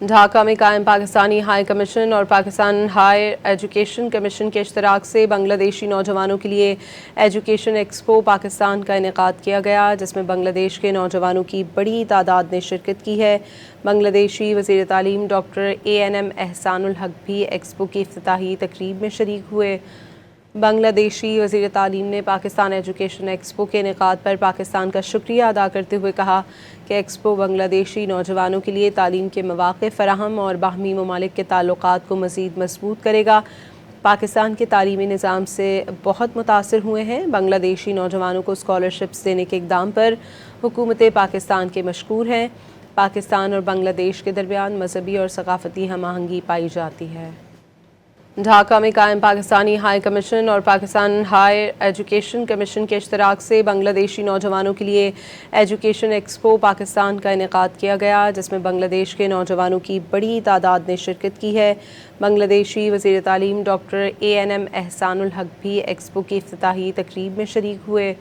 ढाका में कायम Pakistani high commission और पाकिस्तान हायर एजुकेशन कमीशन के इश्तराक से बांग्लादेशी नौजवानों के लिए एजुकेशन एक्सपो पाकिस्तान का इनेकाद किया गया, जिसमें बांग्लादेश के नौजवानों की बड़ी तादाद ने शिरकत की है। बांग्लादेशी वज़ीर तालीम डॉक्टर ANM एहसानुल हक भी एक्सपो की इफ्तिताही तकरीब में शरीक हुए। बांग्लादेशी वज़ीर तालीम ने पाकिस्तान एजुकेशन एक्सपो के इनेकाद पर पाकिस्तान का शुक्रिया अदा करते हुए कहा कि एक्सपो बांग्लादेशी नौजवानों के लिए तालीम के मौक़े फ़राहम और बाहमी ममालिक के ताल्लुक़ात को मज़ीद मज़बूत करेगा। पाकिस्तान के तालीमी निज़ाम से बहुत मुतासिर हुए हैं। बांग्लादेशी नौजवानों को स्कॉलरशिप्स देने के इक़दाम पर हुकूमत पाकिस्तान के मशकूर हैं। पाकिस्तान और बांग्लादेश के दरमियान मजहबी और सकाफ़ती हम आहंगी पाई जाती है। ढाका में कायम पाकिस्तानी हाई कमीशन और पाकिस्तान हायर एजुकेशन कमीशन के इश्तराक से बांग्लादेशी नौजवानों के लिए एजुकेशन एक्सपो पाकिस्तान का इनेकाद किया गया, जिसमें बांग्लादेश के नौजवानों की बड़ी तादाद ने शिरकत की है। बांग्लादेशी वज़ीर तालीम डॉक्टर ANM एहसानुल हक भी एक्सपो की इफ्तिताही तकरीब में शरीक हुए।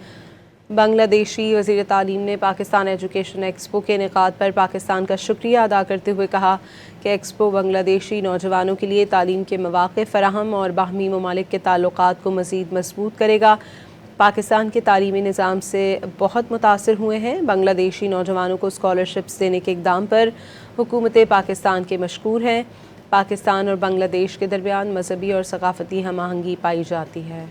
बांग्लादेशी वज़ीर तालीम ने पाकिस्तान एजुकेशन एक्सपो के इनेकाद पर पाकिस्तान का शुक्रिया अदा करते हुए कहा कि एक्सपो बांग्लादेशी नौजवानों के लिए तालीम के मौक़े फ़राहम और बाहमी ममालिक के ताल्लुक़ात को मज़ीद मज़बूत करेगा। पाकिस्तान के तालीमी निज़ाम से बहुत मुतासिर हुए हैं। बांग्लादेशी नौजवानों को स्कॉलरशिप्स देने के इक़दाम पर हुकूमत पाकिस्तान के मशकूर हैं। पाकिस्तान और बांग्लादेश के दरमियान मजहबी और सकाफ़ती हम आहंगी पाई जाती है।